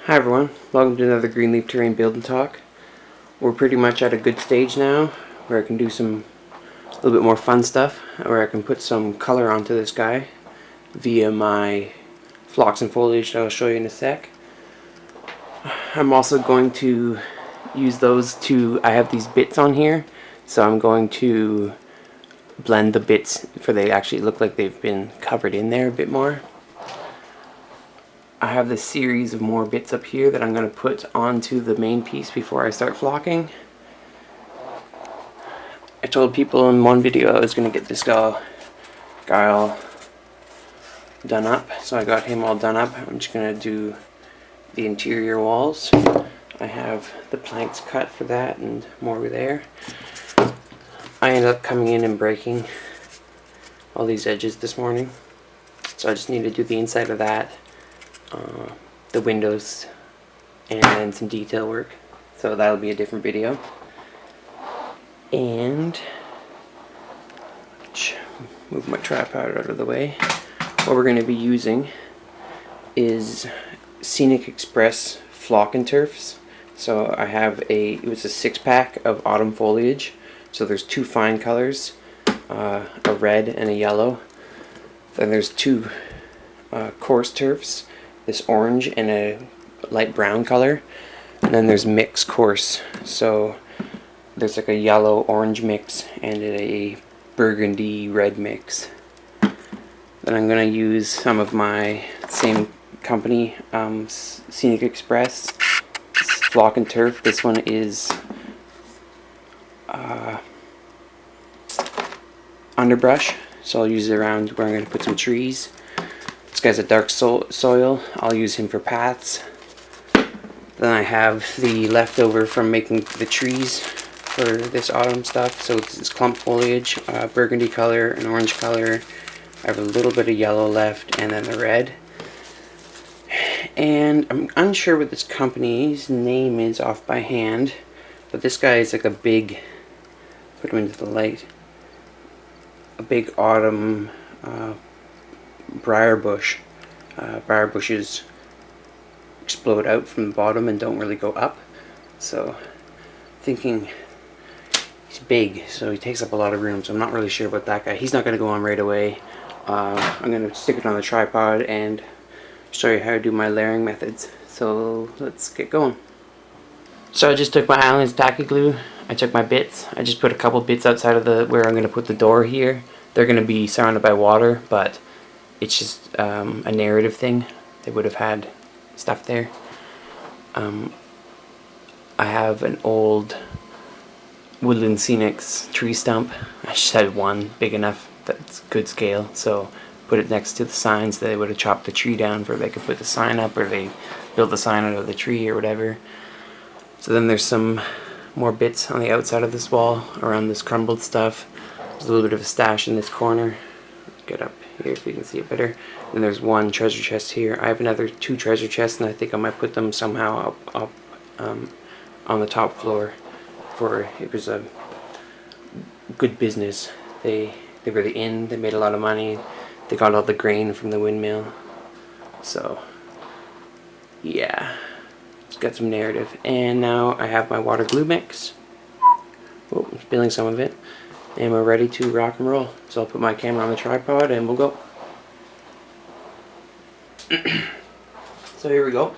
Hi everyone, welcome to another Greenleaf Terrain build and talk. We're pretty much at a good stage now where I can do a little bit more fun stuff, where I can put some color onto this guy via my phlox and foliage that I'll show you in a sec. I'm also going to use I have these bits on here, so I'm going to blend the bits for they actually look like they've been covered in there a bit more. I have this series of more bits up here that I'm going to put onto the main piece before I start flocking. I told people in one video I was going to get this guy all done up, so I got him all done up. I'm just going to do the interior walls. I have the planks cut for that and more over there. I ended up coming in and breaking all these edges this morning, so I just need to do the inside of that. The windows, and then some detail work, so that'll be a different video. And move my tripod out of the way. What we're going to be using is Scenic Express Flock and Turfs. So I have it was a 6-pack of autumn foliage, so there's 2 fine colors, a red and a yellow. Then there's 2 coarse turfs, this orange and a light brown color, and then there's mixed coarse, so there's like a yellow orange mix and a burgundy red mix. Then I'm going to use some of my same company, Scenic Express Flock and Turf. This one is underbrush, so I'll use it around where I'm going to put some trees. This guy's a dark soil. I'll use him for paths. Then I have the leftover from making the trees for this autumn stuff. So it's this clump foliage, burgundy color, an orange color. I have a little bit of yellow left, and then the red. And I'm unsure what this company's name is off by hand, but this guy is like a big, put him into the light, a big autumn briar bush. Briar bushes explode out from the bottom and don't really go up, so thinking he's big, so he takes up a lot of room, so I'm not really sure about that guy. He's not going to go on right away. I'm going to stick it on the tripod and show you how to do my layering methods, so let's get going. So I just took my Island's tacky glue, I took my bits, I just put a couple bits outside of where I'm going to put the door here. They're going to be surrounded by water, but it's just a narrative thing. They would have had stuff there. I have an old Woodland Scenics tree stump. I just had one big enough that's good scale, so put it next to the signs. They would have chopped the tree down for they could put the sign up, or they built the sign out of the tree or whatever. So then there's some more bits on the outside of this wall around this crumbled stuff. There's a little bit of a stash in this corner. Get up here if you can see it better. And there's one treasure chest here. I have another 2 treasure chests, and I think I might put them somehow up on the top floor. For it was a good business. They were the inn. They made a lot of money. They got all the grain from the windmill. So yeah, it's got some narrative. And now I have my water glue mix. Oh, I'm spilling some of it. And we're ready to rock and roll. So I'll put my camera on the tripod and we'll go. So here we go.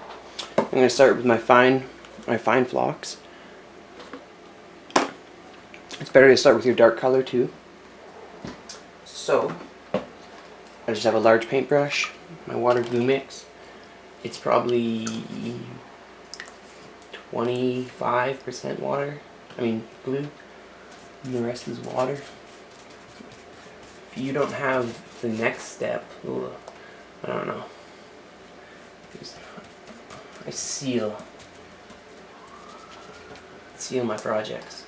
I'm going to start with my fine phlox. It's better to start with your dark color too. So I just have a large paintbrush, my water glue mix. It's probably 25% glue. And the rest is water. If you don't have the next step, I don't know. I seal my projects.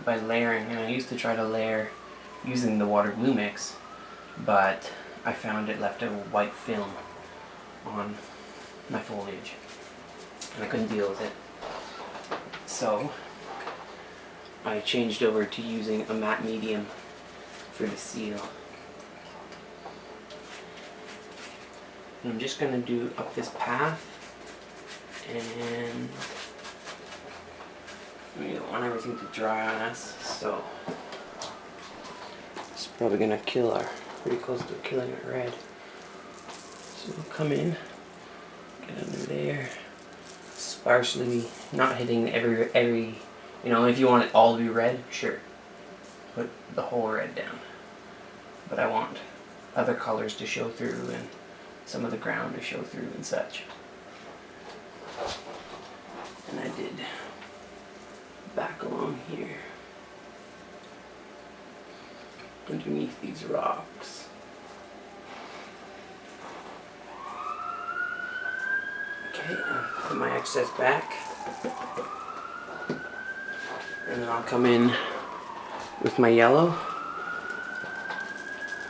By layering, and I used to try to layer using the water glue mix, but I found it left a white film on my foliage, and I couldn't deal with it. So I changed over to using a matte medium for the seal. And I'm just going to do up this path, and we don't want everything to dry on us, so it's probably going to kill our, pretty close to killing our red. So we'll come in, get under there, sparsely, not hitting every, you know, if you want it all to be red, sure, put the whole red down. But I want other colors to show through and some of the ground to show through and such. And I did back along here, underneath these rocks. Okay, and put my excess back. And then I'll come in with my yellow.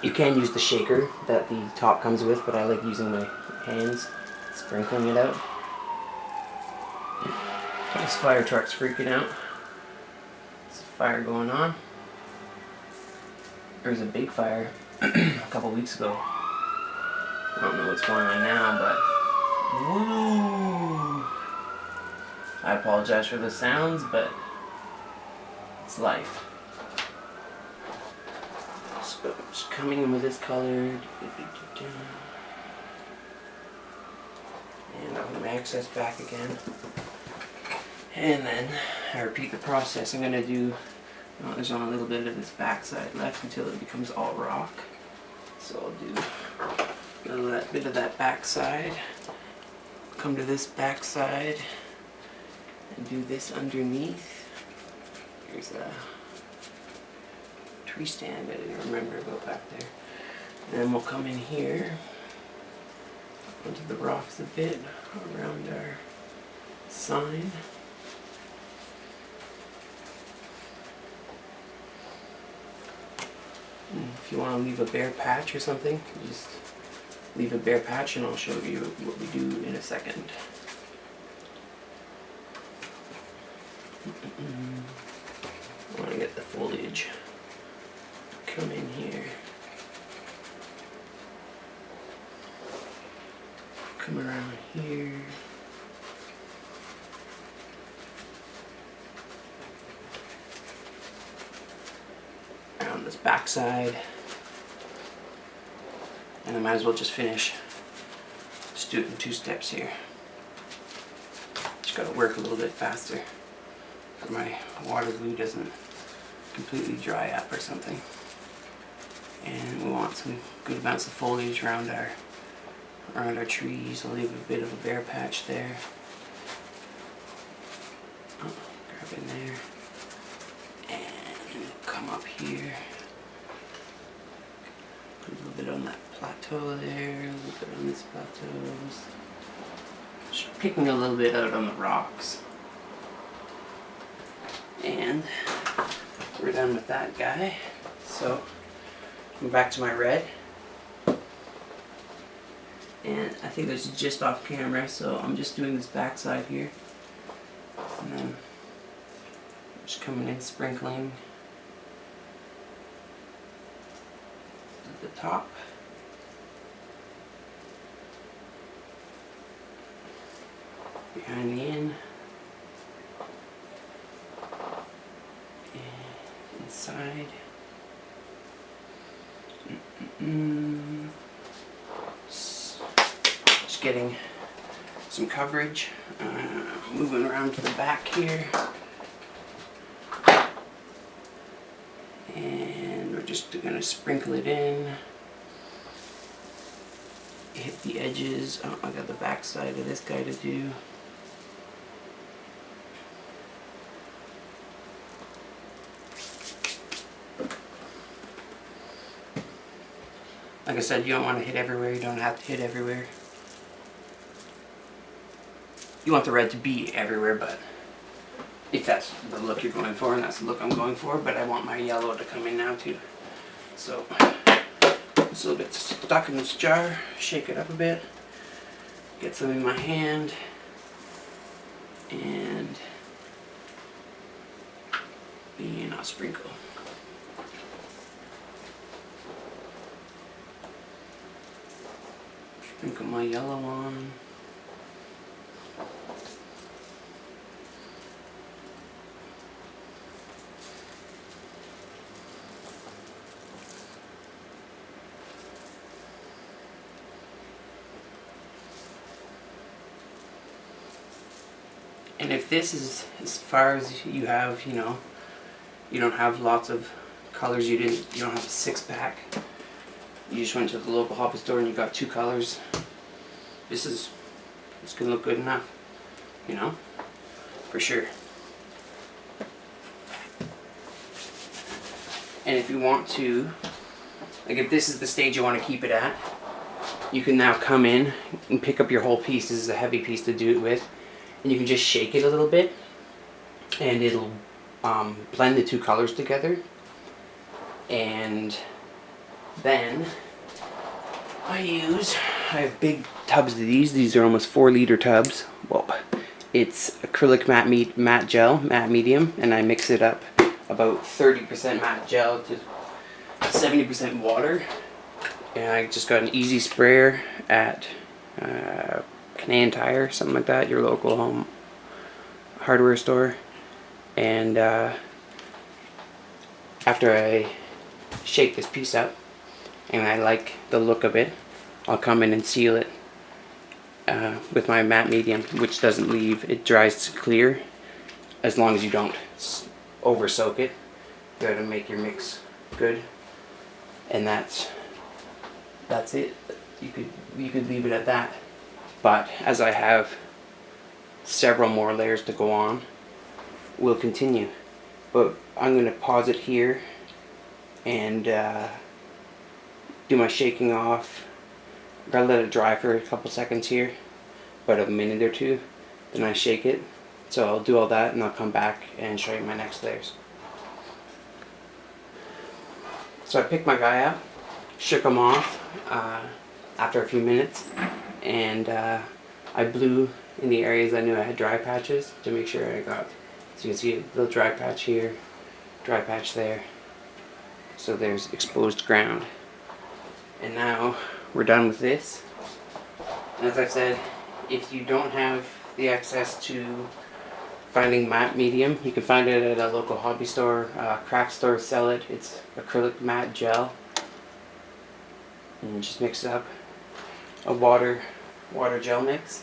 You can use the shaker that the top comes with, but I like using my hands, sprinkling it out. This fire truck's freaking out. There's a fire going on. There was a big fire a couple weeks ago. I don't know what's going on now, but woo! I apologize for the sounds, but it's life. So just coming in with this color, and I'll put my excess back again. And then I repeat the process. I'm going to do, well, there's only a little bit of this backside left until it becomes all rock. So I'll do a little bit of that backside, come to this backside, and do this underneath. Here's a tree stand, I didn't remember about back there. And then we'll come in here, onto the rocks a bit, around our sign. If you want to leave a bare patch or something, just leave a bare patch and I'll show you what we do in a second. I want to get the foliage. Come in here. Come around here. Around this backside. And I might as well just finish. Just do it in 2 steps here. Just gotta work a little bit faster so my water glue doesn't completely dry up or something. And we want some good amounts of foliage around our trees. I'll leave a bit of a bare patch there. Oh, grab in there. And come up here. Put a little bit on that plateau there, a little bit on this plateau. Just picking a little bit out on the rocks. And we're done with that guy. So I'm back to my red. And I think this is just off camera, so I'm just doing this backside here. And then just coming in, sprinkling at the top. Behind the inn. And inside. Just getting some coverage. Moving around to the back here. And we're just going to sprinkle it in. Hit the edges. Oh, I got the back side of this guy to do. Like I said, you don't want to hit everywhere. You don't have to hit everywhere. You want the red to be everywhere, but if that's the look you're going for, and that's the look I'm going for, but I want my yellow to come in now too. So, it's a little bit stuck in this jar. Shake it up a bit. Get some in my hand. And I'll sprinkle. Sprinkle my yellow on. And if this is as far as you have, you know, you don't have lots of colors, you don't have a 6-pack, you just went to the local hobby store and you got 2 colors, it's gonna look good enough, you know, for sure. And if you want to, like if this is the stage you want to keep it at, you can now come in and pick up your whole piece. This is a heavy piece to do it with. And you can just shake it a little bit and it'll blend the 2 colors together. And then I have big tubs of these are almost 4-liter tubs. Whoa. It's acrylic matte gel, matte medium, and I mix it up about 30% matte gel to 70% water. And I just got an easy sprayer at Canadian Tire, something like that, your local home hardware store. And after I shake this piece up and I like the look of it, I'll come in and seal it with my matte medium, which doesn't leave, it dries clear as long as you don't over soak it. You gotta make your mix good, and that's it. You could leave it at that. But as I have several more layers to go on, we'll continue. But I'm going to pause it here and do my shaking off. I'm going to let it dry for a couple seconds here, about a minute or 2. Then I shake it. So I'll do all that and I'll come back and show you my next layers. So I picked my guy up, shook him off after a few minutes, and I blew in the areas I knew I had dry patches to make sure I got, so you can see a little dry patch here, dry patch there, so there's exposed ground. And now we're done with this. And as I've said, if you don't have the access to finding matte medium, you can find it at a local hobby store, craft store sell it. It's acrylic matte gel, and just mix up a water gel mix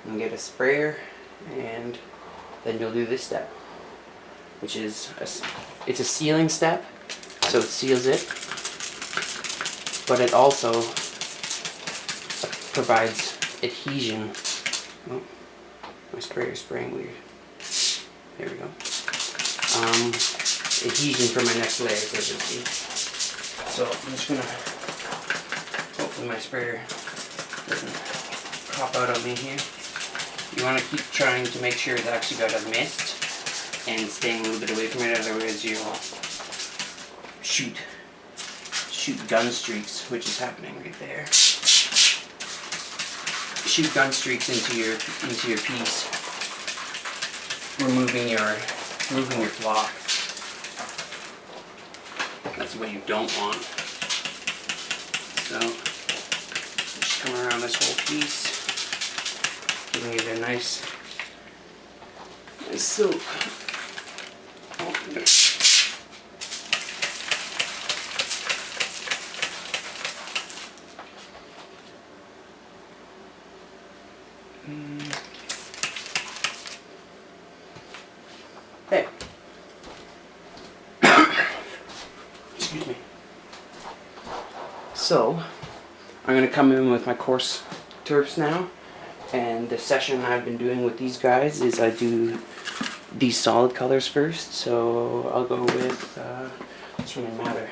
and get a sprayer, and then you'll do this step, which is it's a sealing step, so it seals it, but it also provides adhesion. Oh, my sprayer's spraying weird. There we go. Adhesion for my next layer, as you see. So I'm just gonna, hopefully my sprayer doesn't pop out on me here. You want to keep trying to make sure it's actually got a mist and staying a little bit away from it, otherwise you'll shoot gun streaks, which is happening right there. Shoot gun streaks into your piece, removing your flock. That's what you don't want. So just come around this whole piece, giving it a nice soak. There. Excuse me. So, I'm going to come in with my coarse turfs now, and the session I've been doing with these guys is I do these solid colors first. So I'll go with, this doesn't matter,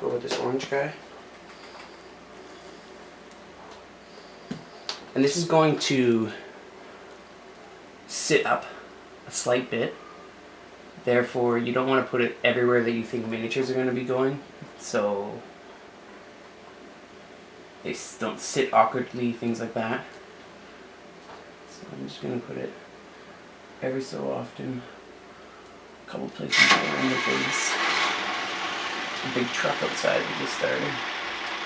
go with this orange guy. And this is going to sit up a slight bit. Therefore, you don't want to put it everywhere that you think miniatures are going to be going, so they don't sit awkwardly, things like that. So I'm just going to put it every so often, a couple places around the place. A big truck outside we just started.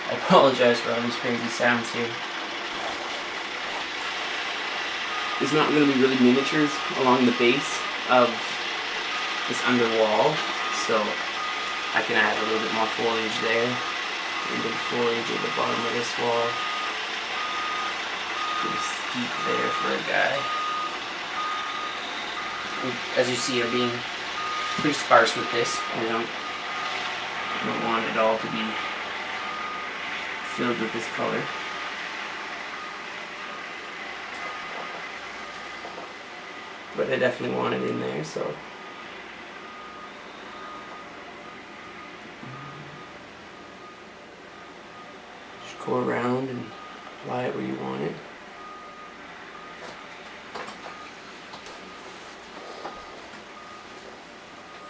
I apologize for all these crazy sounds here. There's not going to be really miniatures along the base of this under wall, so I can add a little bit more foliage there into the foliage at the bottom of this wall. Pretty steep there for a guy. As you see, I'm being pretty sparse with this. I don't want it all to be filled with this color. But I definitely want it in there, so just go around and apply it where you want it.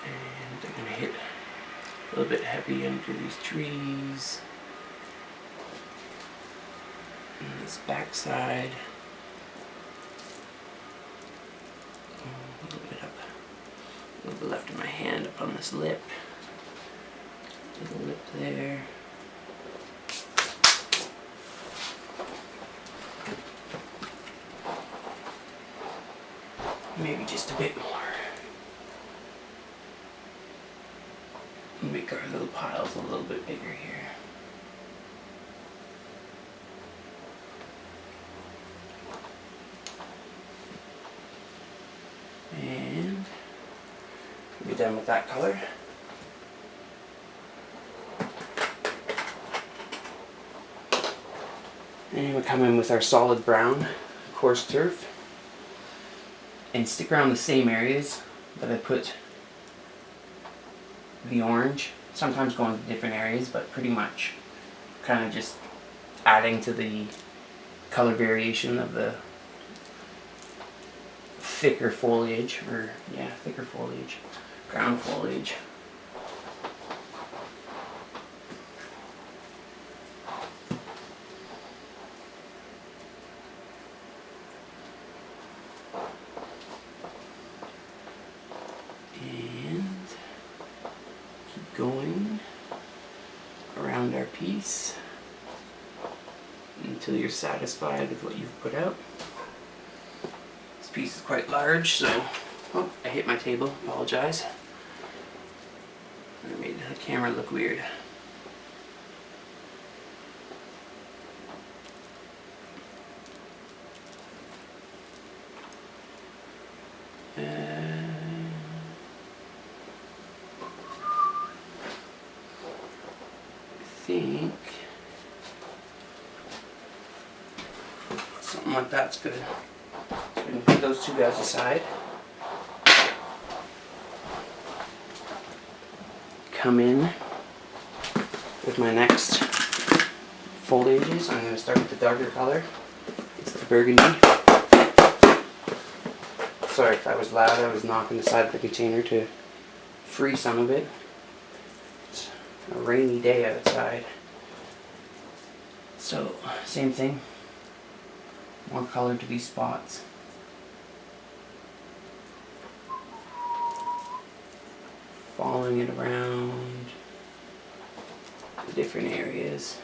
And I'm going to hit a little bit heavy under these trees. And this backside. A little bit left of my hand up on this lip. Little lip there. Maybe just a bit more. Make our little piles a little bit bigger here. And we'll be done with that color. And we'll come in with our solid brown coarse turf and stick around the same areas that I put the orange. Sometimes going to different areas, but pretty much kind of just adding to the color variation of the thicker foliage, or yeah, thicker foliage, ground foliage. And keep going around our piece until you're satisfied with what you've put out. This piece is quite large, so oh, I hit my table, apologize. I made the camera look weird. I think something like that's good. So we can put those two guys aside. Come in with my next foliages. I'm going to start with the darker color. It's the burgundy. Sorry if that was loud, I was knocking the side of the container to free some of it. It's a rainy day outside. So, same thing. More color to these spots. Following it around the different areas.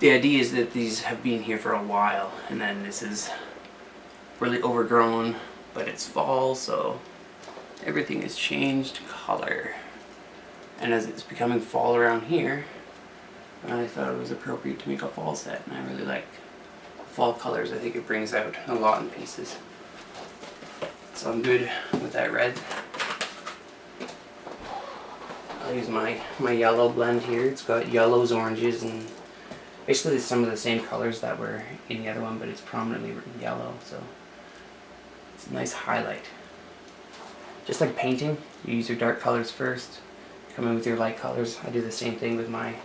The idea is that these have been here for a while, and then this is really overgrown, but it's fall, so everything has changed color. And as it's becoming fall around here, I thought it was appropriate to make a fall set, and I really like fall colors. I think it brings out a lot in pieces. So I'm good with that red. I'll use my yellow blend here. It's got yellows, oranges, and basically some of the same colors that were in the other one, but it's prominently yellow, so it's a nice highlight. Just like painting, you use your dark colors first, come in with your light colors. I do the same thing with my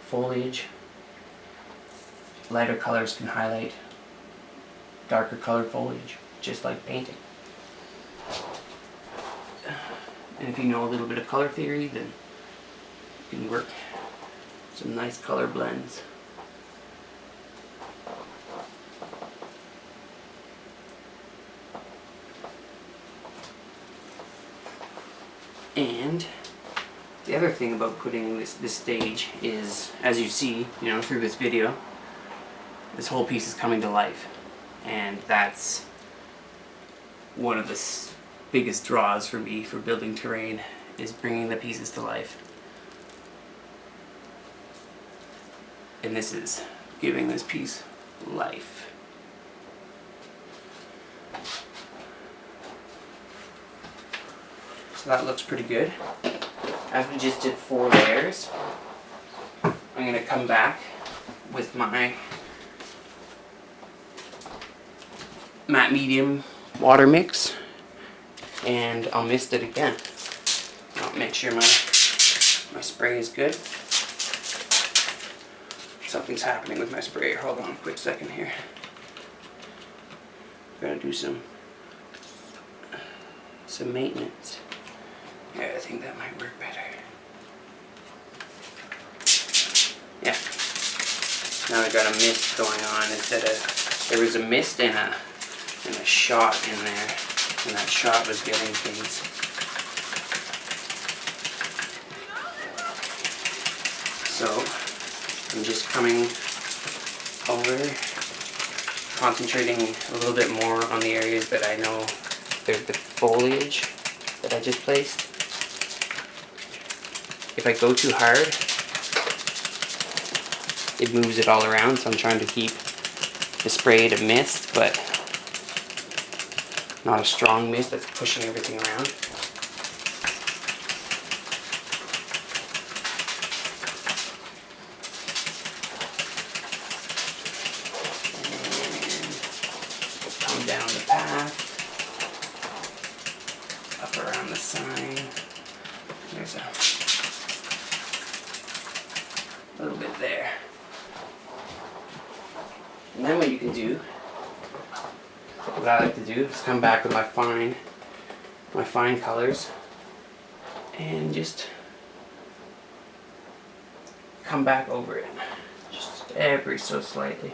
foliage. Lighter colors can highlight darker colored foliage, just like painting. And if you know a little bit of color theory, then you can work some nice color blends. And the other thing about putting this stage is, as you see, through this video, this whole piece is coming to life. And that's one of the biggest draws for me for building terrain, is bringing the pieces to life. And this is giving this piece life. So that looks pretty good. As we just did 4 layers, I'm going to come back with my matte medium water mix, and I'll mist it again. I'll make sure my spray is good. Something's happening with my sprayer. Hold on a quick second here. I'm gonna do some maintenance. Yeah, I think that might work better. Yeah. Now I got a mist going on instead of, there was a mist and a shot in there, and that shot was getting things. So I'm just coming over, concentrating a little bit more on the areas that I know there's the foliage that I just placed. If I go too hard, it moves it all around, so I'm trying to keep the spray to mist, but not a strong mist that's pushing everything around. And come down the path, up around the sign. There's a little bit there. And then what you can do, what I like to do, is come back with my fine colors and just come back over it, just ever so slightly.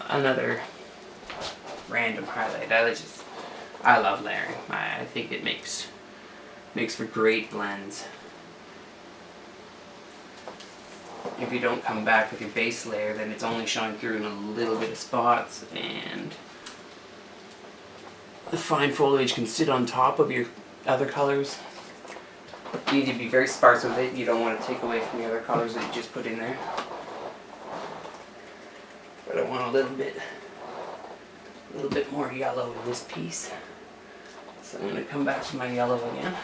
Another random highlight. I love layering. I think it makes for great blends. If you don't come back with your base layer, then it's only showing through in a little bit of spots, and the fine foliage can sit on top of your other colors. You need to be very sparse with it. You don't want to take away from the other colors that you just put in there. But I want a little bit more yellow in this piece. So I'm going to come back to my yellow again.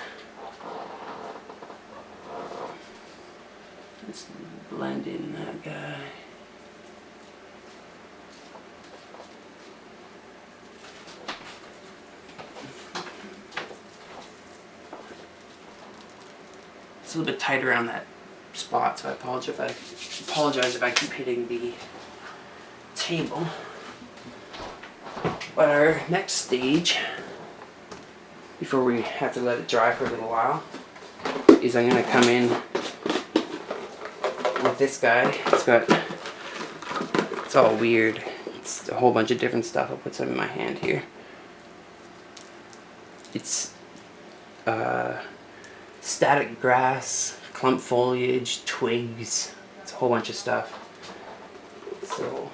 Let's blend in that guy. It's a little bit tight around that spot, so I apologize if I keep hitting the table. But our next stage, before we have to let it dry for a little while, is I'm going to come in with this guy. It's all weird. It's a whole bunch of different stuff. I'll put some in my hand here. It's static grass, clump foliage, twigs. It's a whole bunch of stuff. So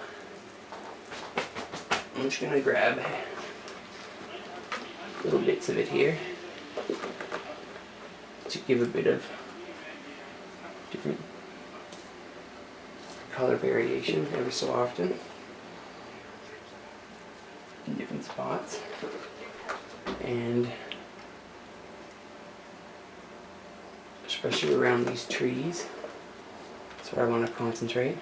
I'm just gonna grab little bits of it here to give a bit of different color variation every so often in different spots. And especially around these trees, that's where I want to concentrate.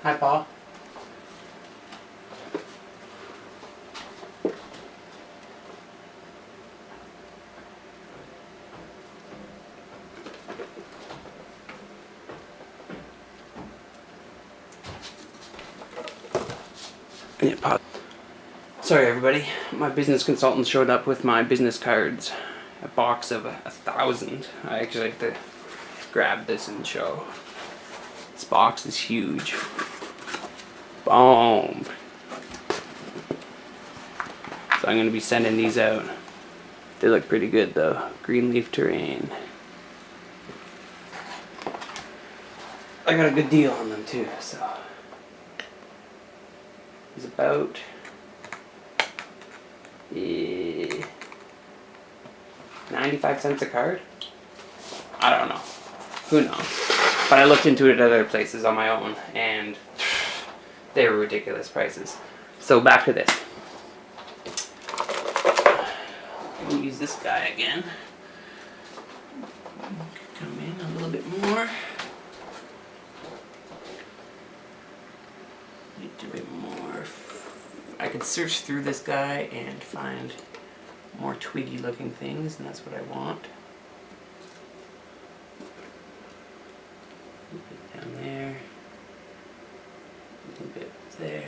Hi, Paul. Sorry everybody, my business consultant showed up with my business cards. A box of 1,000. I actually have to grab this and show. This box is huge. Boom. So I'm going to be sending these out. They look pretty good though. Greenleafterrain. I got a good deal on them too, so. It's about 95 cents a card? I don't know. Who knows? But I looked into it at other places on my own, and they were ridiculous prices. So back to this. We'll use this guy again. Come in a little bit more. Need a bit more. I could search through this guy and find more twiggy looking things, and that's what I want. A little bit down there. A little bit there.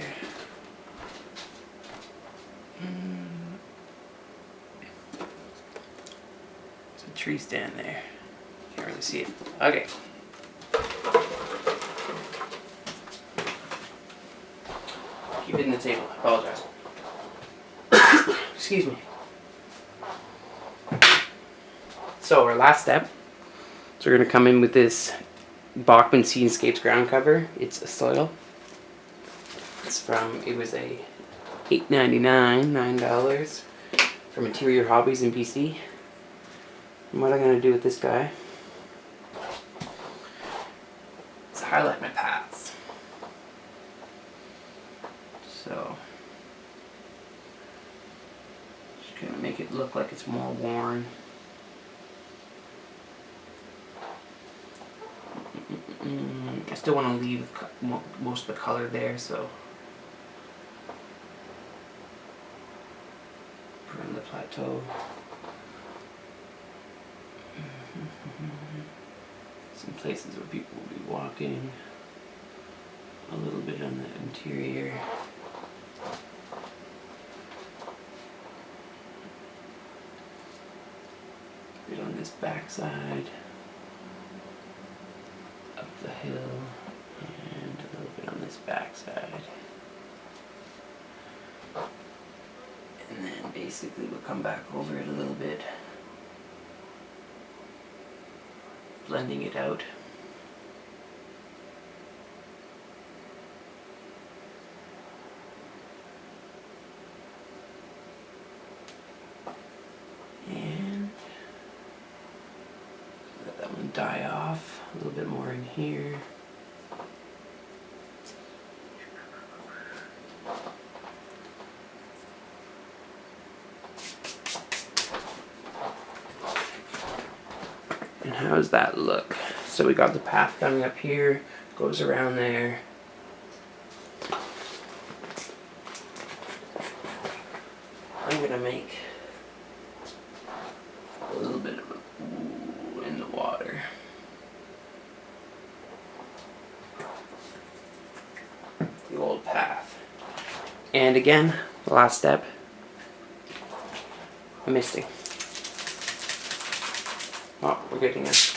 There's a tree stand there. Can't really see it. Okay. Keep it in the table. I apologize. Excuse me. So our last step. So we're going to come in with this Bachman Seascapes ground cover. It's a soil. It's from, it was a $8.99, $9 from Interior Hobbies in BC. And what I'm going to do with this guy is highlight my paths. So, just kind of make it look like it's more worn. I still want to leave most of the color there, so put in the plateau. Some places where people will be walking. A little bit on the interior. A bit on this backside. Up the hill. And a little bit on this backside. And then basically we'll come back over it a little bit. Blending it out. And let that one die off. A little bit more in here. And how does that look? So we got the path coming up here, goes around there. I'm gonna make a little bit of a ooh in the water. The old path. And again, the last step, a misting. Oh, we're getting it.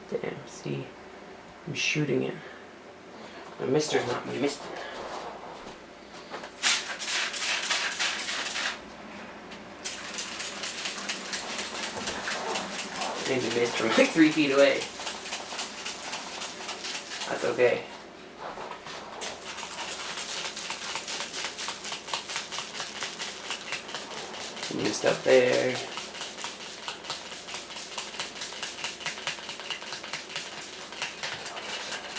Damn, see, I'm shooting it. My mister's not my mister. Maybe missed from like 3 feet away. That's okay. New stuff there.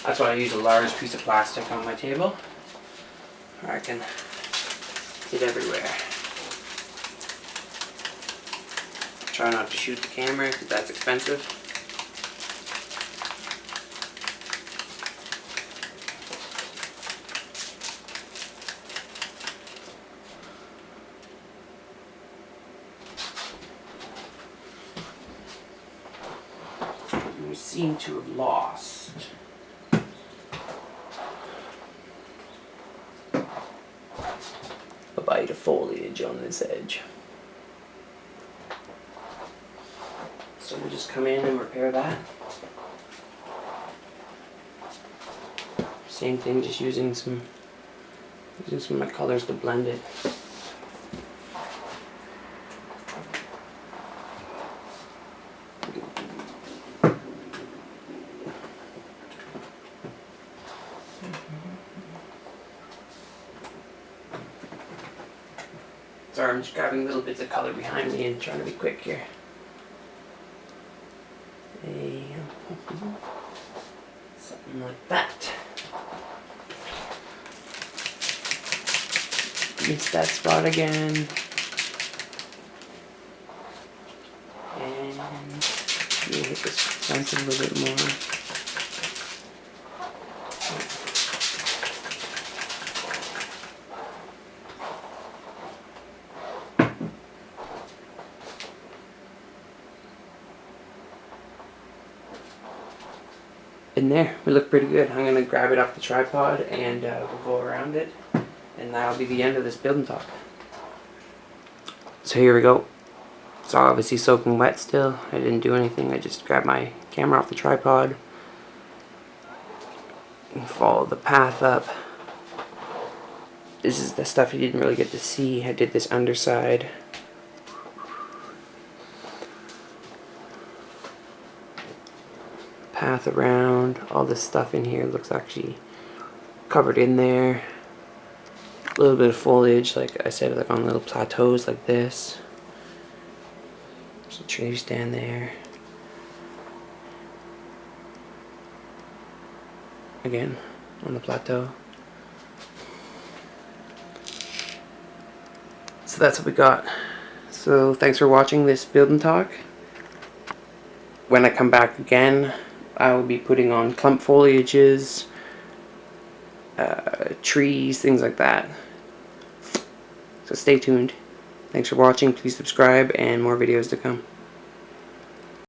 That's why I use a large piece of plastic on my table. Or I can get everywhere. Try not to shoot the camera because that's expensive. we seem to have lost. A bite of foliage on this edge. So we'll just come in and repair that. Same thing, just using some of my colors to blend it. Sorry, I'm just grabbing little bits of color behind me and trying to be quick here. Something like that. Missed that spot again. And we'll hit this fence a little bit more. In there, we look pretty good. I'm going to grab it off the tripod and we'll go around it, and that'll be the end of this building talk. So here we go. It's obviously soaking wet still. I didn't do anything. I just grabbed my camera off the tripod and follow the path up. This is the stuff you didn't really get to see. I did this underside. Path around. All this stuff in here looks actually covered in there. A little bit of foliage, like I said, like on little plateaus like this. There's a tree stand there. Again, on the plateau. So that's what we got. So thanks for watching this building talk. When I come back again, I will be putting on clump foliages, trees, things like that. So stay tuned. Thanks for watching. Please subscribe, and more videos to come.